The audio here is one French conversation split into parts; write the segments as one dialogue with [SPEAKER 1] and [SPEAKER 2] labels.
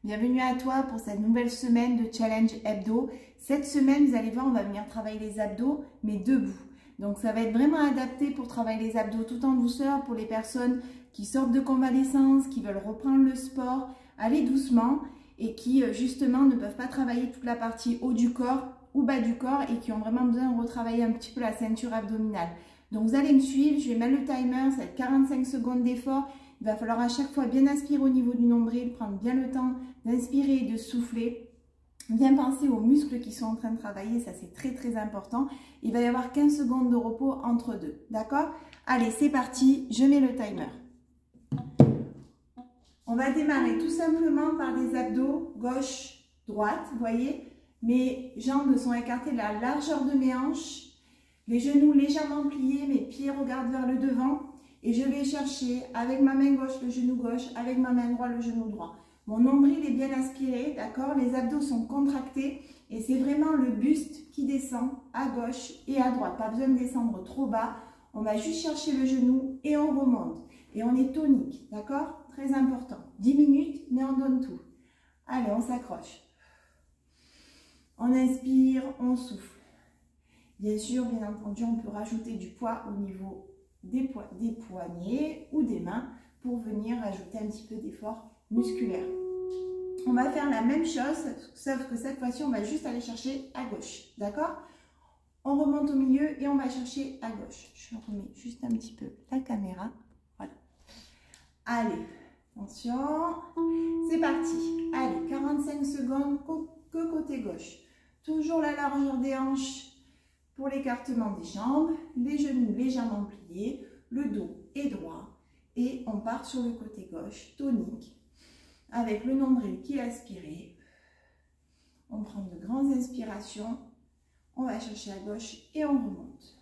[SPEAKER 1] Bienvenue à toi pour cette nouvelle semaine de challenge hebdo. Cette semaine, vous allez voir, on va venir travailler les abdos, mais debout. Donc ça va être vraiment adapté pour travailler les abdos tout en douceur pour les personnes qui sortent de convalescence, qui veulent reprendre le sport, aller doucement et qui justement ne peuvent pas travailler toute la partie haut du corps ou bas du corps et qui ont vraiment besoin de retravailler un petit peu la ceinture abdominale. Donc vous allez me suivre, je vais mettre le timer, ça va être 45 secondes d'effort. Il va falloir à chaque fois bien inspirer au niveau du nombril, prendre bien le temps d'inspirer et de souffler. Bien penser aux muscles qui sont en train de travailler, ça c'est très très important. Il va y avoir 15 secondes de repos entre deux, d'accord? Allez, c'est parti, je mets le timer. On va démarrer tout simplement par des abdos gauche-droite, vous voyez? Mes jambes sont écartées de la largeur de mes hanches, les genoux légèrement pliés, mes pieds regardent vers le devant. Et je vais chercher avec ma main gauche le genou gauche, avec ma main droite le genou droit. Mon nombril est bien aspiré, d'accord? Les abdos sont contractés et c'est vraiment le buste qui descend à gauche et à droite. Pas besoin de descendre trop bas. On va juste chercher le genou et on remonte. Et on est tonique, d'accord? Très important. 10 minutes, mais on donne tout. Allez, on s'accroche. On inspire, on souffle. Bien sûr, bien entendu, on peut rajouter du poids au niveau des poignets ou des mains pour venir ajouter un petit peu d'effort musculaire. On va faire la même chose, sauf que cette fois-ci, on va juste aller chercher à gauche, d'accord? On remonte au milieu et on va chercher à gauche. Je remets juste un petit peu la caméra. Voilà. Allez, attention, c'est parti. Allez, 45 secondes que côté gauche. Toujours la largeur des hanches pour l'écartement des jambes, les genoux légèrement pliés, le dos est droit et on part sur le côté gauche, tonique, avec le nombril qui est aspiré. On prend de grandes inspirations, on va chercher à gauche et on remonte.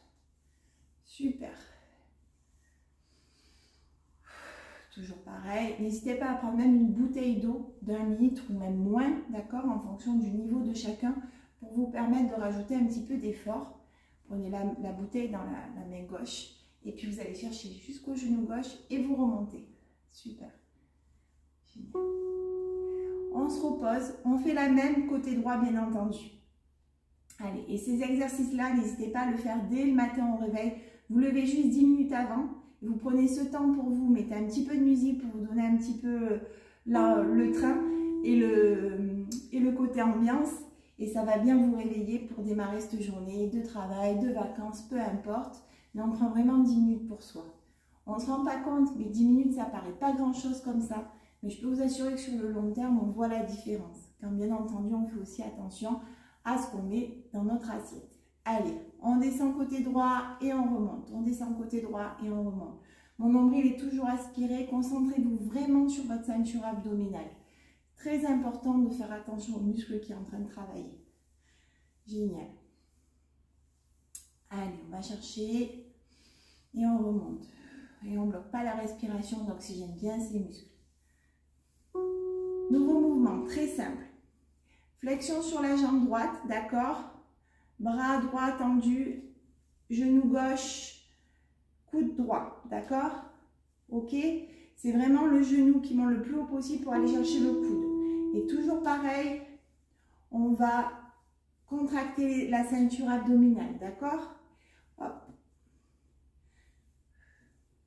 [SPEAKER 1] Super. Toujours pareil, n'hésitez pas à prendre même une bouteille d'eau d'1 litre ou même moins, d'accord, en fonction du niveau de chacun, pour vous permettre de rajouter un petit peu d'effort. Prenez la bouteille dans la main gauche et puis vous allez chercher jusqu'au genou gauche et vous remontez. Super. Génial. On se repose. On fait la même côté droit, bien entendu. Allez, et ces exercices-là, n'hésitez pas à le faire dès le matin au réveil. Vous levez juste 10 minutes avant. Vous prenez ce temps pour vous. Mettez un petit peu de musique pour vous donner un petit peu le train et le côté ambiance. Et ça va bien vous réveiller pour démarrer cette journée de travail, de vacances, peu importe. Mais on prend vraiment 10 minutes pour soi. On ne se rend pas compte, mais 10 minutes, ça paraît pas grand-chose comme ça. Mais je peux vous assurer que sur le long terme, on voit la différence. Quand bien entendu, on fait aussi attention à ce qu'on met dans notre assiette. Allez, on descend côté droit et on remonte. On descend côté droit et on remonte. Mon nombril est toujours aspiré. Concentrez-vous vraiment sur votre ceinture abdominale. Très important de faire attention aux muscles qui est en train de travailler. Génial. Allez, on va chercher et on remonte. Et on ne bloque pas la respiration, on oxygène bien ces muscles. Nouveau mouvement, très simple. Flexion sur la jambe droite, d'accord? Bras droit tendu, genou gauche, coude droit, d'accord? Ok? C'est vraiment le genou qui monte le plus haut possible pour aller chercher le coude. Et toujours pareil, on va contracter la ceinture abdominale, d'accord? Hop.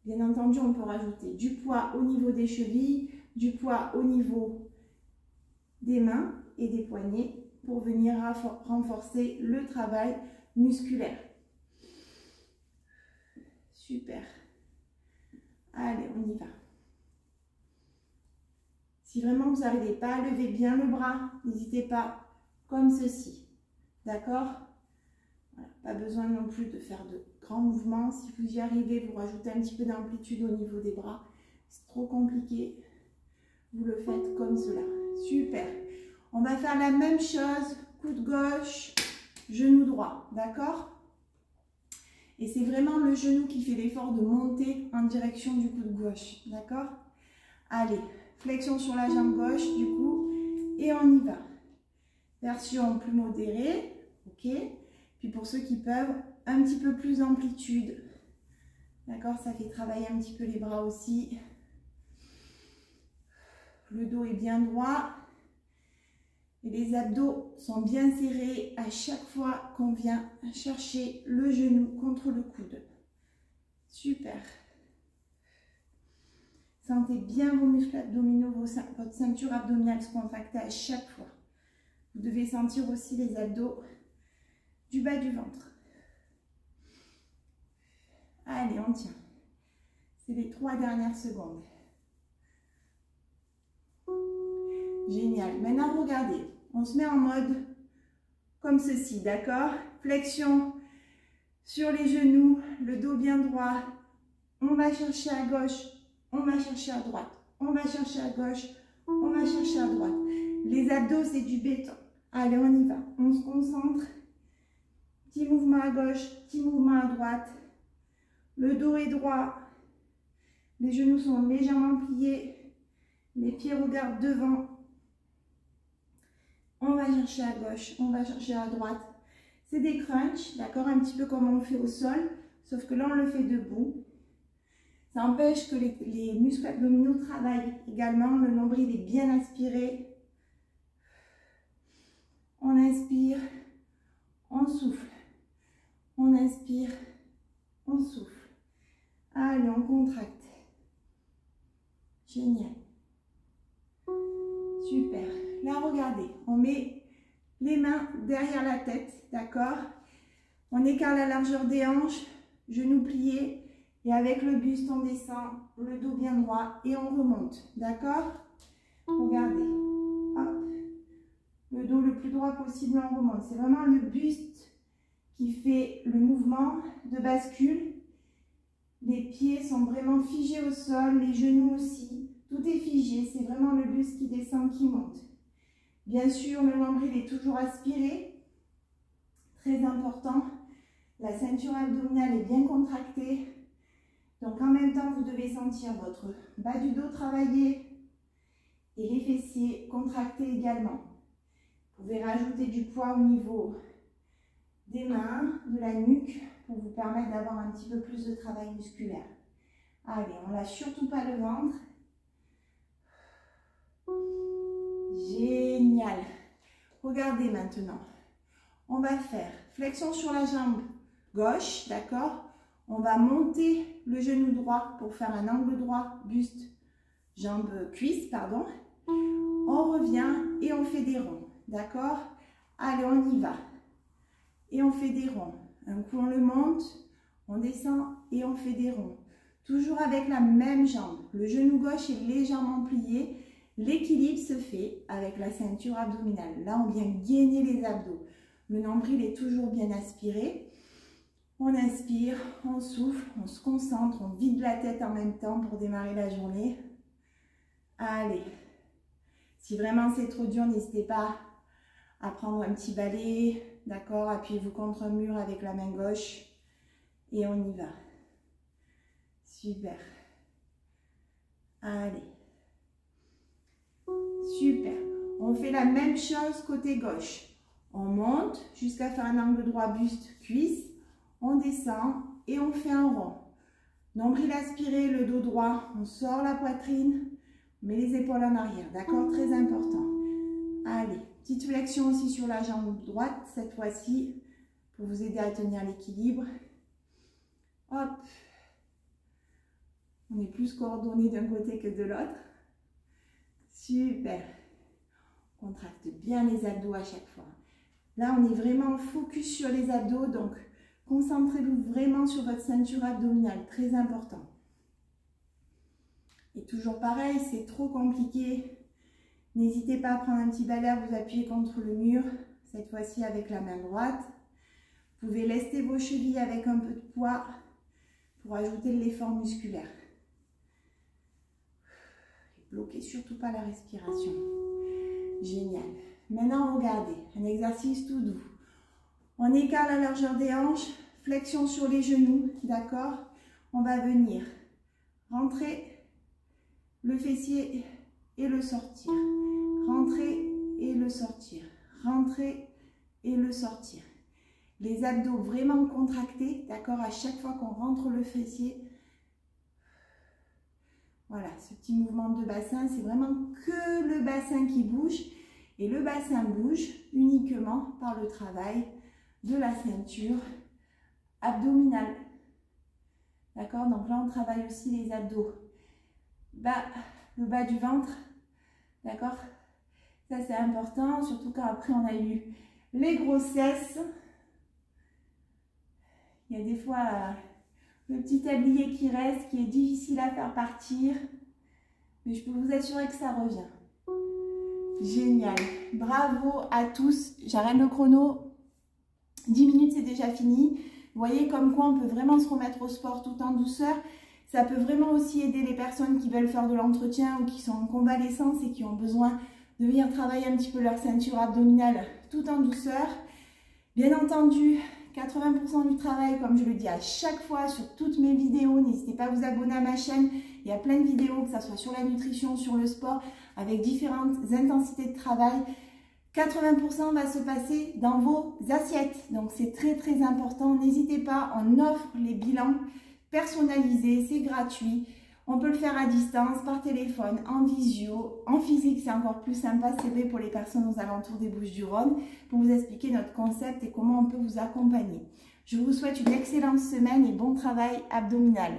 [SPEAKER 1] Bien entendu, on peut rajouter du poids au niveau des chevilles, du poids au niveau des mains et des poignets pour venir renforcer le travail musculaire. Super. Allez, on y va. Si vraiment vous n'arrivez pas à lever bien le bras, n'hésitez pas, comme ceci. D'accord? Voilà, pas besoin non plus de faire de grands mouvements. Si vous y arrivez, vous rajoutez un petit peu d'amplitude au niveau des bras. C'est trop compliqué. Vous le faites comme cela. Super. On va faire la même chose. Coude gauche, genou droit. D'accord? Et c'est vraiment le genou qui fait l'effort de monter en direction du coude gauche. D'accord? Allez. Flexion sur la jambe gauche, du coup, et on y va. Version plus modérée, ok. Puis pour ceux qui peuvent, un petit peu plus d'amplitude. D'accord, ça fait travailler un petit peu les bras aussi. Le dos est bien droit. Et les abdos sont bien serrés à chaque fois qu'on vient chercher le genou contre le coude. Super. Sentez bien vos muscles abdominaux, votre ceinture abdominale se contracter à chaque fois. Vous devez sentir aussi les abdos du bas du ventre. Allez, on tient. C'est les 3 dernières secondes. Génial. Maintenant, regardez. On se met en mode comme ceci, d'accord? Flexion sur les genoux, le dos bien droit. On va chercher à gauche, on va chercher à droite. On va chercher à gauche, on va chercher à droite. Les abdos, c'est du béton. Allez, on y va. On se concentre. Petit mouvement à gauche, petit mouvement à droite. Le dos est droit. Les genoux sont légèrement pliés. Les pieds regardent devant. On va chercher à gauche, on va chercher à droite. C'est des crunchs, d'accord? Un petit peu comme on le fait au sol, sauf que là, on le fait debout. Ça empêche que les muscles abdominaux travaillent également. Le nombril est bien aspiré. On inspire, on souffle. On inspire, on souffle. Allez, on contracte. Génial. Super. Là, regardez, on met les mains derrière la tête, d'accord? On écarte la largeur des hanches, genoux pliés, et avec le buste, on descend, le dos bien droit, et on remonte, d'accord? Regardez, hop, le dos le plus droit possible, on remonte. C'est vraiment le buste qui fait le mouvement de bascule. Les pieds sont vraiment figés au sol, les genoux aussi. Tout est figé, c'est vraiment le buste qui descend, qui monte. Bien sûr, le nombril est toujours aspiré. Très important. La ceinture abdominale est bien contractée. Donc en même temps, vous devez sentir votre bas du dos travailler et les fessiers contractés également. Vous pouvez rajouter du poids au niveau des mains, de la nuque, pour vous permettre d'avoir un petit peu plus de travail musculaire. Allez, on ne lâche surtout pas le ventre. Génial. Regardez maintenant. On va faire flexion sur la jambe gauche, d'accord? On va monter le genou droit pour faire un angle droit, buste, jambe, cuisse, pardon. On revient et on fait des ronds, d'accord? Allez, on y va. Et on fait des ronds. Un coup, on le monte, on descend et on fait des ronds. Toujours avec la même jambe. Le genou gauche est légèrement plié. L'équilibre se fait avec la ceinture abdominale. Là, on vient gainer les abdos. Le nombril est toujours bien aspiré. On inspire, on souffle, on se concentre, on vide la tête en même temps pour démarrer la journée. Allez. Si vraiment c'est trop dur, n'hésitez pas à prendre un petit balai. D'accord, appuyez-vous contre un mur avec la main gauche et on y va. Super. Allez. Super. On fait la même chose côté gauche. On monte jusqu'à faire un angle droit buste cuisse. On descend et on fait un rond. Nombril aspiré, le dos droit. On sort la poitrine. On met les épaules en arrière. D'accord, très important. Allez. Petite flexion aussi sur la jambe droite, cette fois-ci, pour vous aider à tenir l'équilibre. Hop. On est plus coordonné d'un côté que de l'autre. Super. On contracte bien les abdos à chaque fois. Là, on est vraiment focus sur les abdos, donc concentrez-vous vraiment sur votre ceinture abdominale, très important. Et toujours pareil, c'est trop compliqué. N'hésitez pas à prendre un petit balai, à vous appuyer contre le mur, cette fois-ci avec la main droite. Vous pouvez lester vos chevilles avec un peu de poids pour ajouter de l'effort musculaire. Bloquez surtout pas la respiration. Génial. Maintenant, regardez, un exercice tout doux. On écarte la largeur des hanches, flexion sur les genoux, d'accord? On va venir rentrer le fessier et le sortir. Rentrer et le sortir. Rentrer et le sortir. Les abdos vraiment contractés, d'accord? À chaque fois qu'on rentre le fessier. Voilà, ce petit mouvement de bassin, c'est vraiment que le bassin qui bouge. Et le bassin bouge uniquement par le travail de la ceinture abdominale. D'accord? Donc là, on travaille aussi les abdos. Le bas du ventre. D'accord? Ça, c'est important, surtout quand après on a eu les grossesses. Il y a des fois le petit tablier qui reste, qui est difficile à faire partir. Mais je peux vous assurer que ça revient. Génial. Bravo à tous. J'arrête le chrono. 10 minutes, c'est déjà fini. Vous voyez comme quoi on peut vraiment se remettre au sport tout en douceur. Ça peut vraiment aussi aider les personnes qui veulent faire de l'entretien ou qui sont en convalescence et qui ont besoin de venir travailler un petit peu leur ceinture abdominale tout en douceur. Bien entendu, 80% du travail, comme je le dis à chaque fois sur toutes mes vidéos, n'hésitez pas à vous abonner à ma chaîne. Il y a plein de vidéos, que ce soit sur la nutrition, sur le sport, avec différentes intensités de travail. 80% va se passer dans vos assiettes. Donc, c'est très, très important. N'hésitez pas, on offre les bilans personnalisés, c'est gratuit. On peut le faire à distance, par téléphone, en visio, en physique, c'est encore plus sympa. C'est vrai pour les personnes aux alentours des Bouches-du-Rhône, pour vous expliquer notre concept et comment on peut vous accompagner. Je vous souhaite une excellente semaine et bon travail abdominal.